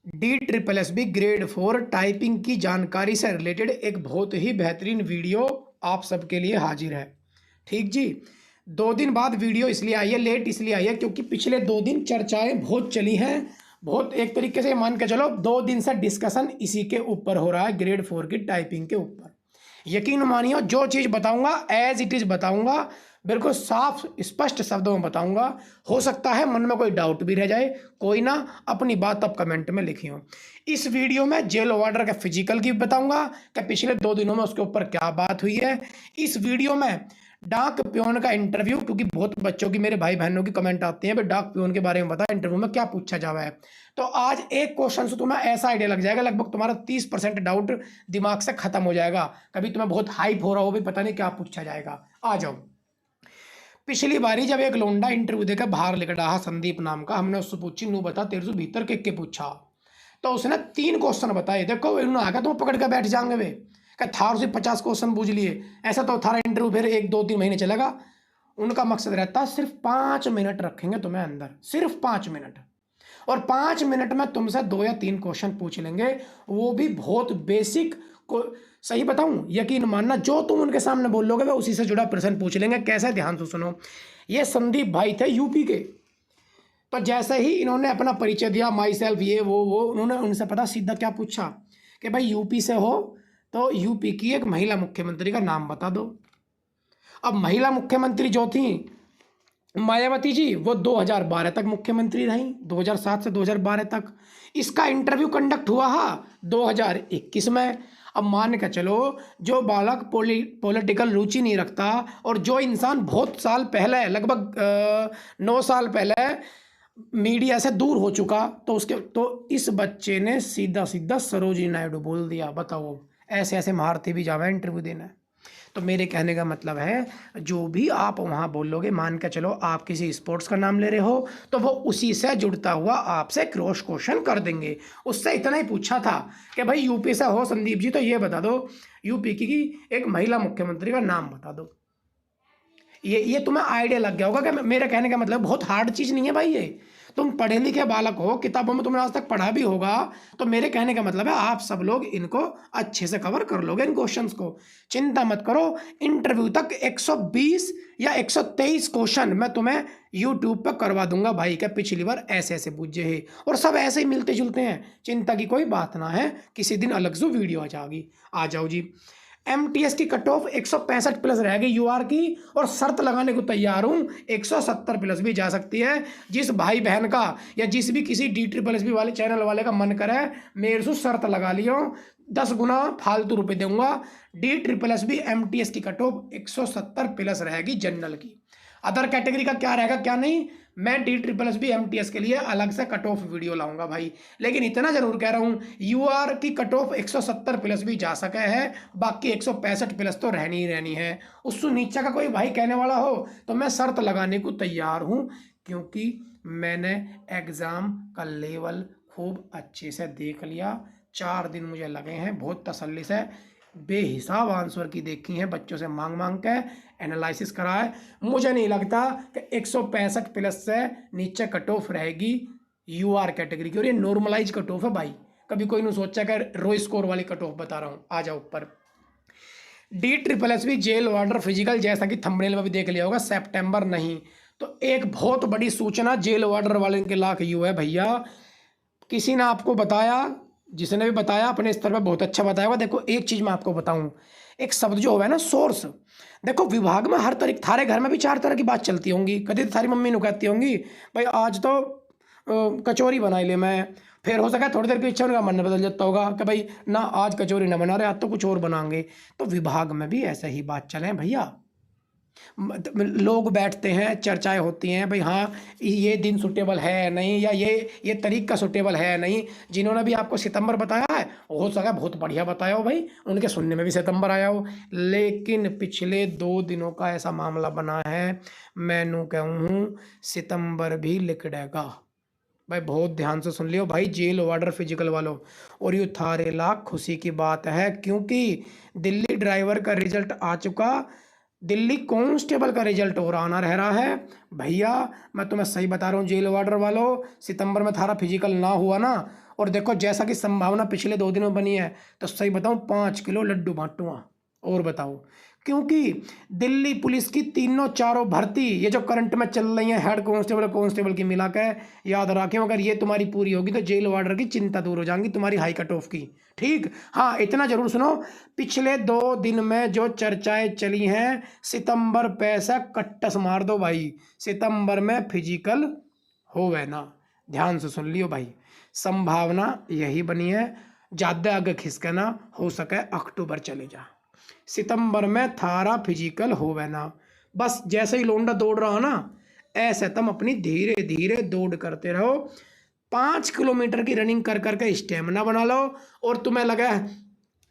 DSSB grade 4 typing की जानकारी से रिलेटेड एक बहुत ही बेहतरीन वीडियो आप सबके लिए हाजिर है। ठीक जी, 2 दिन बाद वीडियो इसलिए आई है, लेट इसलिए आई है क्योंकि पिछले 2 दिन चर्चाएं बहुत चली हैं। बहुत एक तरीके से मान के चलो 2 दिन से डिस्कशन इसी के ऊपर हो रहा है, ग्रेड 4 की टाइपिंग के ऊपर। यकीन मानिए जो चीज़ बताऊंगा एज इट इज़ बताऊंगा, बिल्कुल साफ स्पष्ट शब्दों में बताऊंगा। हो सकता है मन में कोई डाउट भी रह जाए, कोई ना, अपनी बात अब कमेंट में लिखियो। इस वीडियो में जेल वार्डर का फिजिकल की बताऊंगा कि पिछले 2 दिनों में उसके ऊपर क्या बात हुई है। इस वीडियो में डाक पियोन का इंटरव्यू, क्योंकि बहुत बच्चों की, मेरे भाई बहनों की कमेंट आती है भाई डाक पियोन के बारे में बता, इंटरव्यू में क्या पूछा जावा है। तो आज एक क्वेश्चन से तुम्हें ऐसा आइडिया लग जाएगा, लगभग तुम्हारा 30% डाउट दिमाग से खत्म हो जाएगा। कभी तुम्हें बहुत हाइप हो रहा हो भी पता नहीं क्या पूछा जाएगा। आ जाओ। पिछली बारी जब एक लोंडा इंटरव्यू देकर बाहर निकल रहा संदीप नाम का, हमने उससे पूछी नू बता तेरे से भीतर के पूछा, तो उसने 3 क्वेश्चन बताए। देखो उन्होंने आगे तुम पकड़ कर बैठ जाएंगे वे क्या थार से 50 क्वेश्चन पूछ लिए, ऐसा तो थारा इंटरव्यू फिर 1 2 3 महीने चलेगा। उनका मकसद रहता है सिर्फ 5 मिनट रखेंगे तुम्हें अंदर, सिर्फ 5 मिनट, और 5 मिनट में तुमसे 2 या 3 क्वेश्चन पूछ लेंगे, वो भी बहुत बेसिक को। सही बताऊं, यकीन मानना जो तुम उनके सामने बोल लोगे वे उसी से जुड़ा प्रश्न पूछ लेंगे। कैसे, ध्यान से सुनो। ये संदीप भाई थे यूपी के। तो जैसे ही इन्होंने अपना परिचय दिया, माई सेल्फ ये वो उन्होंने उनसे पता सीधा क्या पूछा कि भाई यूपी से हो तो यूपी की एक महिला मुख्यमंत्री का नाम बता दो। अब महिला मुख्यमंत्री जो थी मायावती जी, वो 2012 तक मुख्यमंत्री रहीं, 2007 से 2012 तक। इसका इंटरव्यू कंडक्ट हुआ 2021 में। अब मान के चलो जो बालक पॉलिटिकल रुचि नहीं रखता, और जो इंसान बहुत साल पहले, लगभग 9 साल पहले मीडिया से दूर हो चुका, तो इस बच्चे ने सीधा सीधा सरोजिनी नायडू बोल दिया। बताओ, ऐसे ऐसे महारथी भी जावे इंटरव्यू देना। तो मेरे कहने का मतलब है, जो भी आप वहाँ बोलोगे, मान के चलो आप किसी स्पोर्ट्स का नाम ले रहे हो, तो वो उसी से जुड़ता हुआ आपसे क्रॉस क्वेश्चन कर देंगे। उससे इतना ही पूछा था कि भाई यूपी से हो संदीप जी तो ये बता दो, यूपी की एक महिला मुख्यमंत्री का नाम बता दो। ये तुम्हें आइडिया लग गया होगा कि मेरे कहने का मतलब बहुत हार्ड चीज़ नहीं है भाई। ये तुम पढ़े लिखे बालक हो, किताबों में तुमने आज तक पढ़ा भी होगा, तो मेरे कहने का मतलब है आप सब लोग इनको अच्छे से कवर कर लोगे, इन क्वेश्चंस को। चिंता मत करो, इंटरव्यू तक 120 या 123 क्वेश्चन मैं तुम्हें यूट्यूब पर करवा दूंगा भाई। क्या पिछली बार ऐसे ऐसे पूछे हैं, और सब ऐसे ही मिलते जुलते हैं। चिंता की कोई बात ना है, किसी दिन अलग से वीडियो आ जाएगी। आ जाओ जी। MTS की कट ऑफ 165 प्लस रहेगी UR की, और शर्त लगाने को तैयार हूँ 170 प्लस भी जा सकती है। जिस भाई बहन का या जिस भी किसी DSSB वाले चैनल वाले का मन करे, मेरे से शर्त लगा लियो, 10 गुना फालतू रुपए दूंगा। DSSB MTS की कट ऑफ 170 प्लस रहेगी जनरल की। अदर कैटेगरी का क्या रहेगा क्या नहीं, मैं DSSB MTS के लिए अलग से कट ऑफ वीडियो लाऊंगा भाई। लेकिन इतना जरूर कह रहा हूँ, UR की कट ऑफ 170 प्लस भी जा सके है, बाकी 165 प्लस तो रहनी ही रहनी है। उससे नीचे का कोई भाई कहने वाला हो तो मैं शर्त लगाने को तैयार हूँ, क्योंकि मैंने एग्ज़ाम का लेवल खूब अच्छे से देख लिया। 4 दिन मुझे लगे हैं बहुत तसल्ली से, बेहिसाब आंसर की देखी हैं, बच्चों से मांग मांग के एनालिसिस करा है। मुझे नहीं लगता कि 165 प्लस से नीचे कट ऑफ रहेगी UR कैटेगरी की, और ये नॉर्मलाइज कट ऑफ है भाई। कभी कोई नहीं सोचा कि रो स्कोर वाली कट ऑफ बता रहा हूँ। आ जाओ ऊपर। DSSB जेल वार्डर फिजिकल, जैसा कि थंबनेल में भी देख लिया होगा, सितंबर नहीं। तो एक बहुत बड़ी सूचना जेल वार्डर वाले के लाख यू है भैया। किसी ने आपको बताया, जिसने भी बताया अपने स्तर पर बहुत अच्छा बताया हुआ। देखो एक चीज़ मैं आपको बताऊं, एक शब्द जो है ना सोर्स, देखो विभाग में हर तरीके, थारे घर में भी 4 तरह की बात चलती होंगी। कभी तो थारी मम्मी नु कहती होंगी भाई आज तो कचौरी बनाई ले मैं, फिर हो सका थोड़ी देर की इच्छा उनका मन बदल जाता होगा कि भाई ना आज कचौरी ना बना रहे, आज तो कुछ और बनाएंगे। तो विभाग में भी ऐसा ही बात चले भैया। लोग बैठते हैं, चर्चाएं होती हैं भाई, हाँ ये दिन सुटेबल है नहीं, या ये तारीख का सुटेबल है नहीं। जिन्होंने भी आपको सितंबर बताया है, हो सका बहुत बढ़िया बताया हो भाई, उनके सुनने में भी सितंबर आया हो। लेकिन पिछले 2 दिनों का ऐसा मामला बना है, मैं कहूँ सितंबर भी लिख देगा भाई। बहुत ध्यान से सुन लियो भाई, जेल वार्डर फिजिकल वालों। और ये थारे लाख खुशी की बात है, क्योंकि दिल्ली ड्राइवर का रिजल्ट आ चुका, दिल्ली कांस्टेबल का रिजल्ट और आना रह रहा है भैया। मैं तुम्हें सही बता रहा हूँ जेल वार्डर वालों, सितंबर में थारा फिजिकल ना हुआ ना, और देखो जैसा कि संभावना पिछले 2 दिनों में बनी है, तो सही बताऊं 5 किलो लड्डू बांटूंगा। और बताओ, क्योंकि दिल्ली पुलिस की तीनों चारों भर्ती ये जो करंट में चल रही है, हेड कांस्टेबल की मिला के, याद रखियो अगर ये तुम्हारी पूरी होगी तो जेल वार्डर की चिंता दूर हो जाएगी तुम्हारी हाई कट ऑफ की। ठीक, हाँ इतना जरूर सुनो, पिछले 2 दिन में जो चर्चाएं चली हैं, सितंबर पे से कट्टस मार दो भाई, सितंबर में फिजिकल होवे ना, ध्यान से सुन लियो भाई। संभावना यही बनी है, ज़्यादा आगे खिसके ना, हो सके अक्टूबर चले जा, सितंबर में थारा फिजिकल होवे ना। बस जैसे ही लोंडा दौड़ रहा हो ना, ऐसे तुम अपनी धीरे धीरे दौड़ करते रहो। 5 किलोमीटर की रनिंग कर करके स्टेमिना बना लो। और तुम्हें लगा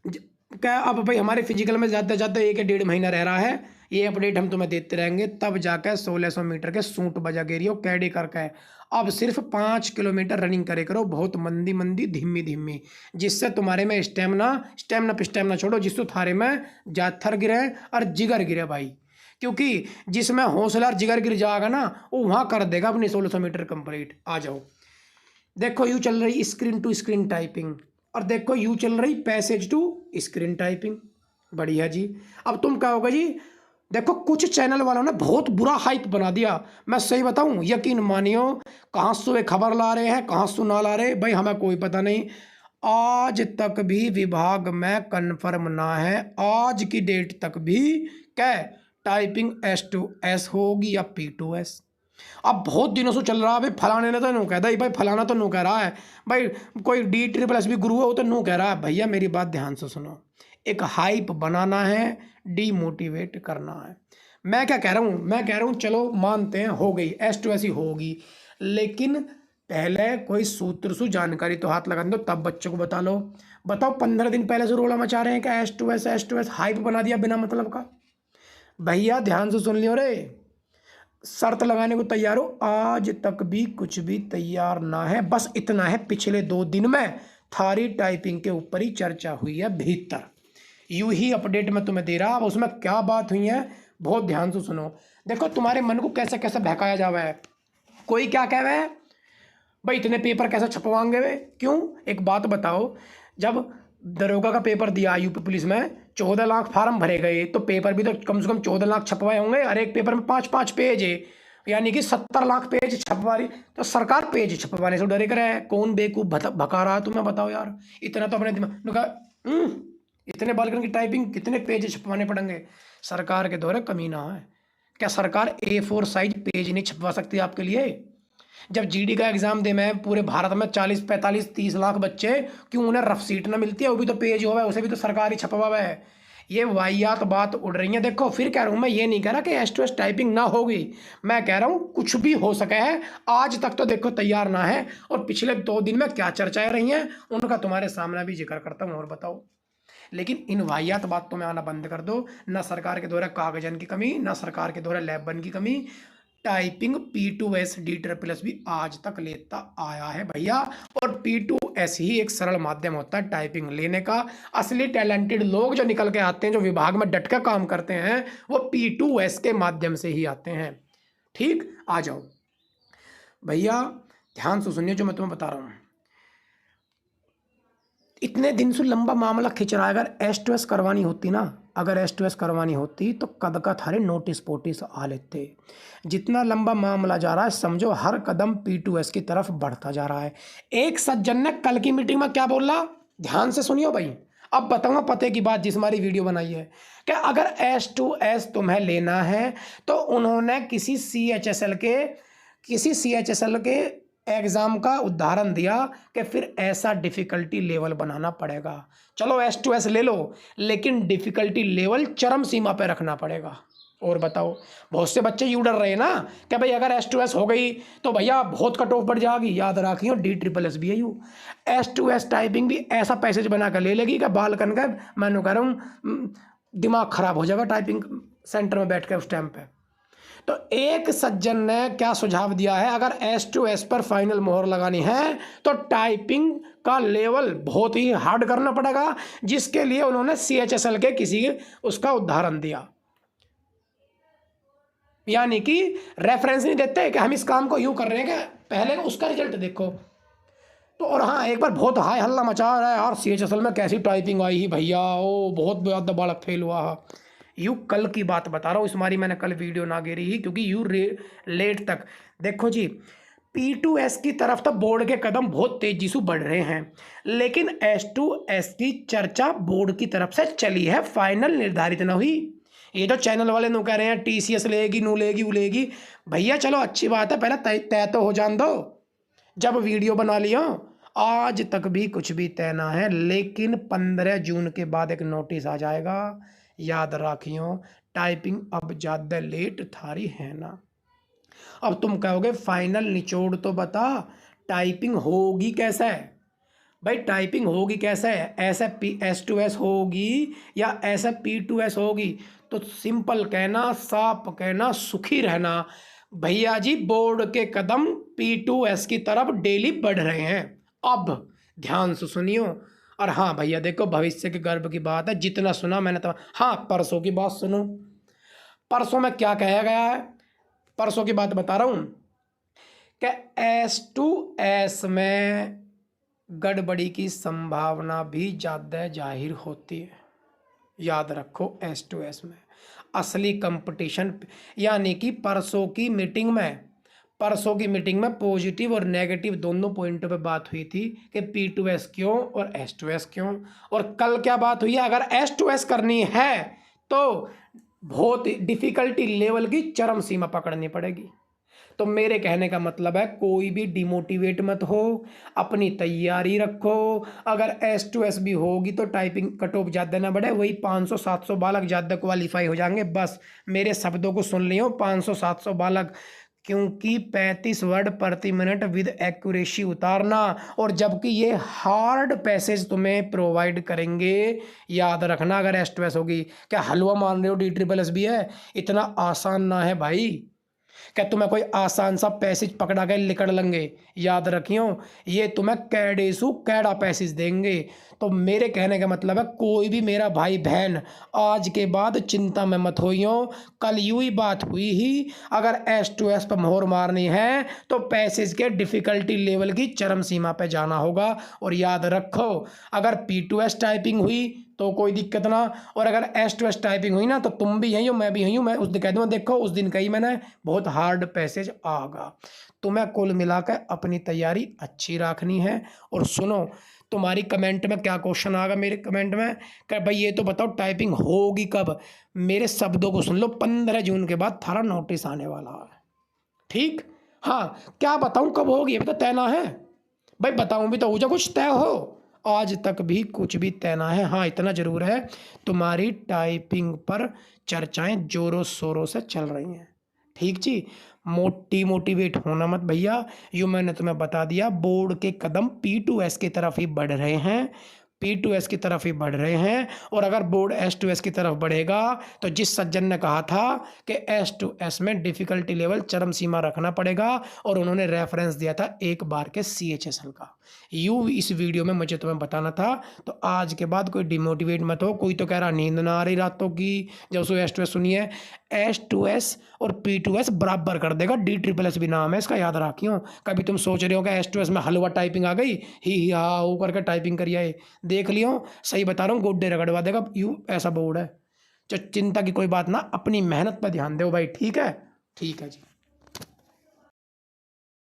क्या अब भाई हमारे फिजिकल में ज़्यादा से ज़्यादा 1 1.5 महीना रह रहा है, ये अपडेट हम तुम्हें देते रहेंगे, तब जाकर 1600 मीटर के सूट बजा गेरियो कैडी करके। अब सिर्फ 5 किलोमीटर रनिंग करे करो, बहुत मंदी मंदी धीमी धीमी, जिससे तुम्हारे में स्टेमिना छोड़ो, जिससे थारे में जाथर गिरे और जिगर गिरे भाई। क्योंकि जिसमें हौसला और जिगर गिर जाएगा ना, वो वहाँ कर देगा अपनी 1600 मीटर कंप्लीट। आ जाओ, देखो यूँ चल रही स्क्रीन टू स्क्रीन टाइपिंग, और देखो यूँ चल रही पैसेज टू स्क्रीन टाइपिंग। बढ़िया जी। अब तुम क्या होगा जी, देखो कुछ चैनल वालों ने बहुत बुरा हाइप बना दिया। मैं सही बताऊं, यकीन मानियो, कहाँ से वे खबर ला रहे हैं, कहाँ से ना ला रहे भाई, हमें कोई पता नहीं। आज तक भी विभाग में कन्फर्म ना है, आज की डेट तक भी क्या टाइपिंग S2S होगी या P2S। अब बहुत दिनों से चल रहा है भाई, फलाने ने तो नू कहता है भाई, फलाना तो नू कह रहा है भाई, कोई D++ भी गुरु है वो तो नू कह रहा है। भैया मेरी बात ध्यान से सुनो, एक हाइप बनाना है, डीमोटिवेट करना है। मैं क्या कह रहा हूँ, मैं कह रहा हूँ चलो मानते हैं हो गई S2S ही होगी, लेकिन पहले कोई सूत्र सु जानकारी तो हाथ लगा दो, तब बच्चों को बता लो। बताओ 15 दिन पहले से रोला मचा रहे हैं कि S2S हाइप बना दिया बिना मतलब का। भैया ध्यान से सुन लियो रे, शर्त लगाने को तैयार हो, आज तक भी कुछ भी तैयार ना है। बस इतना है, पिछले 2 दिन में थारी टाइपिंग के ऊपर ही चर्चा हुई है भीतर, यूं ही अपडेट मैं तुम्हें दे रहा। अब उसमें क्या बात हुई है बहुत ध्यान से सुनो। देखो तुम्हारे मन को कैसे कैसे बहकाया जावा है, कोई क्या कह रहा है भाई इतने पेपर कैसे छपवाएंगे वे, क्यों, एक बात बताओ, जब दरोगा का पेपर दिया यूपी पुलिस में, 14 लाख फार्म भरे गए, तो पेपर भी तो कम से कम 14 लाख छपवाए होंगे, हर एक पेपर में 5-5 पेज है, यानी कि 70 लाख पेज छपवा रही। तो सरकार पेज छपवाने से डरे करे, कौन बेवकूफ़ भका रहा है तुम्हें बताओ यार, इतना तो अपने दिमाग, इतने बालकन की टाइपिंग कितने पेज छपवाने पड़ेंगे। सरकार के द्वारा कमीना है, क्या सरकार A4 साइज पेज नहीं छपवा सकती आपके लिए। जब GD का एग्जाम दे में पूरे भारत में 40, 45, 30 लाख बच्चे, क्यों उन्हें रफ सीट ना मिलती है, वो भी तो पेज हुआ है, उसे भी तो सरकार ही छपवा है। ये वाहियात बात उड़ रही है। देखो फिर कह रहा हूँ, मैं ये नहीं कह रहा कि S2S टाइपिंग ना होगी, मैं कह रहा हूँ कुछ भी हो सके है, आज तक तो देखो तैयार ना है। और पिछले 2 दिन में क्या चर्चाएं रही हैं उनका तुम्हारे सामने भी जिक्र करता हूँ। और बताओ, लेकिन इन वाहियात बातों में आना बंद कर दो। ना सरकार के द्वारा कागजन की कमी, ना सरकार के द्वारा लैब बन की कमी, टाइपिंग P2S D++ भी आज तक लेता आया है भैया। और P2S ही एक सरल माध्यम होता है टाइपिंग लेने का। असली टैलेंटेड लोग जो निकल के आते हैं, जो विभाग में डट कर काम करते हैं, वो P2S के माध्यम से ही आते हैं। ठीक, आ जाओ भैया, ध्यान से सुनिए जो मैं तुम्हें बता रहा हूँ। इतने दिन से लंबा मामला खिंच रहा है, अगर S2S करवानी होती ना, अगर S2S करवानी होती तो कद का थारे नोटिस पोटिस आ लेते। जितना लंबा मामला जा रहा है, समझो हर कदम P2S की तरफ बढ़ता जा रहा है। एक सज्जन ने कल की मीटिंग में क्या बोला, ध्यान से सुनियो भाई, अब बताऊंगा पते की बात जिस हमारी वीडियो बनाई है, कि अगर S2S तुम्हें लेना है तो उन्होंने किसी CHSL के एग्ज़ाम का उदाहरण दिया कि फिर ऐसा डिफ़िकल्टी लेवल बनाना पड़ेगा। चलो S2S ले लो, लेकिन डिफ़िकल्टी लेवल चरम सीमा पे रखना पड़ेगा। और बताओ, बहुत से बच्चे यूँ डर रहे हैं ना कि भाई अगर S2S हो गई तो भैया बहुत कट ऑफ बढ़ जाएगी। याद रखियो D++ भी है यूँ, S2S टाइपिंग भी ऐसा पैसेज बना कर ले लेगी कि बालकन का, मैं कह रहा हूँ दिमाग ख़राब हो जाएगा टाइपिंग सेंटर में बैठ कर उस टाइम पर। तो एक सज्जन ने क्या सुझाव दिया है, अगर S2S पर फाइनल मोहर लगानी है तो टाइपिंग का लेवल बहुत ही हार्ड करना पड़ेगा, जिसके लिए उन्होंने CHSL के किसी उसका उदाहरण दिया। यानी कि रेफरेंस नहीं देते कि हम इस काम को यूं कर रहे हैं कि पहले उसका रिजल्ट देखो। तो और हाँ, एक बार बहुत हाय हल्ला मचा रहा है यार, CHSL में कैसी टाइपिंग आई ही भैया, ओ बहुत ज़्यादा बालक फेल हुआ है। यू कल की बात बता रहा हूँ, इस मारी मैंने कल वीडियो ना गिरी ही, क्योंकि यू लेट तक देखो जी। P2S की तरफ तो बोर्ड के कदम बहुत तेजी से बढ़ रहे हैं, लेकिन S2S की चर्चा बोर्ड की तरफ से चली है, फाइनल निर्धारित न हुई। ये तो चैनल वाले नु कह रहे हैं TCS लेगी, नू लेगी, वो लेगी। भैया चलो अच्छी बात है, पहले तय तो हो जान दो, जब वीडियो बना लिया। आज तक भी कुछ भी तय ना है, लेकिन 15 जून के बाद एक नोटिस आ जाएगा, याद रखियो। टाइपिंग अब ज़्यादा लेट थारी है ना। अब तुम कहोगे फाइनल निचोड़ तो बता, टाइपिंग होगी कैसे? भाई टाइपिंग होगी कैसे? ऐसे S2S होगी या ऐसे P2S होगी? तो सिंपल कहना, साफ कहना, सुखी रहना। भैया जी बोर्ड के कदम P2S की तरफ डेली बढ़ रहे हैं। अब ध्यान से सुनियो। और हाँ भैया देखो, भविष्य के गर्व की बात है, जितना सुना मैंने तो। हाँ परसों की बात सुनो, परसों में क्या कहा गया है, परसों की बात बता रहा हूँ कि S2S में गड़बड़ी की संभावना भी ज़्यादा जाहिर होती है। याद रखो S2S में असली कंपटीशन, यानी कि परसों की मीटिंग में पॉजिटिव और नेगेटिव दोनों पॉइंटों पे बात हुई थी कि P2S क्यों और S2S क्यों। और कल क्या बात हुई है, अगर S2S करनी है तो बहुत डिफ़िकल्टी लेवल की चरम सीमा पकड़नी पड़ेगी। तो मेरे कहने का मतलब है, कोई भी डिमोटिवेट मत हो, अपनी तैयारी रखो। अगर S2S भी होगी तो टाइपिंग कट ऑफ ज़्यादा ना बढ़े, वही 500-700 बालक ज़्यादा क्वालिफाई हो जाएंगे। बस मेरे शब्दों को सुन लियो, 500-700 बालक, क्योंकि 35 वर्ड प्रति मिनट विद एक्यूरेसी उतारना, और जबकि ये हार्ड पैसेज तुम्हें प्रोवाइड करेंगे। याद रखना, अगर S2S होगी। क्या हलवा मान रहे हो DSSS भी है? इतना आसान ना है भाई, क्या तुम्हें कोई आसान सा पैसेज पकड़ा के लिखड़ लेंगे? याद रखियो, ये तुम्हें कैडेसू कैडा पैसेज देंगे। तो मेरे कहने का मतलब है, कोई भी मेरा भाई बहन आज के बाद चिंता में मत होइयो। कल यूं ही बात हुई ही, अगर S2S पर मोहर मारनी है तो पैसेज के डिफ़िकल्टी लेवल की चरम सीमा पे जाना होगा। और याद रखो, अगर P2S टाइपिंग हुई तो कोई दिक्कत ना, और अगर S2S टाइपिंग हुई ना तो तुम भी यहीं हो, मैं भी यहीं हूँ। मैं उस दिन कह दूँगा, देखो उस दिन कही मैंने, बहुत हार्ड पैसेज आगा। तुम्हें कुल मिलाकर अपनी तैयारी अच्छी रखनी है। और सुनो, तुम्हारी कमेंट में क्या क्वेश्चन आएगा मेरे कमेंट में, कि भाई ये तो बताओ टाइपिंग होगी कब? मेरे शब्दों को सुन लो, 15 जून के बाद थारा नोटिस आने वाला है। ठीक, हाँ क्या बताऊँ कब होगी, अभी तो तय ना है भाई। बताऊँ भी तो ऊँचा कुछ तय हो, आज तक भी कुछ भी तय ना है। हाँ इतना ज़रूर है, तुम्हारी टाइपिंग पर चर्चाएं जोरों शोरों से चल रही हैं। ठीक जी, मोटिवेट होना मत भैया। यूँ मैंने तुम्हें बता दिया, बोर्ड के कदम P2S की तरफ ही बढ़ रहे हैं, P2S की तरफ ही बढ़ रहे हैं। और अगर बोर्ड S2S की तरफ बढ़ेगा तो जिस सज्जन ने कहा था कि S2S में डिफ़िकल्टी लेवल चरम सीमा रखना पड़ेगा, और उन्होंने रेफरेंस दिया था एक बार के CHSL का, यूँ इस वीडियो में मुझे तुम्हें बताना था। तो आज के बाद कोई डिमोटिवेट मत हो। कोई तो कह रहा नींद ना आ रही रातों की जब सो S2S सुनिए, S2S और P2S बराबर कर देगा। DSSS भी नाम है इसका, याद रखियो। कभी तुम सोच रहे हो कि S2S में हलवा टाइपिंग आ गई, ही हाँ वो करके टाइपिंग करिए, देख लियो, सही बता रहा हूँ, गोड्डे रगड़वा देगा। यूँ ऐसा बोर्ड है। तो चिंता की कोई बात ना, अपनी मेहनत पर ध्यान दो भाई। ठीक है, ठीक है जी।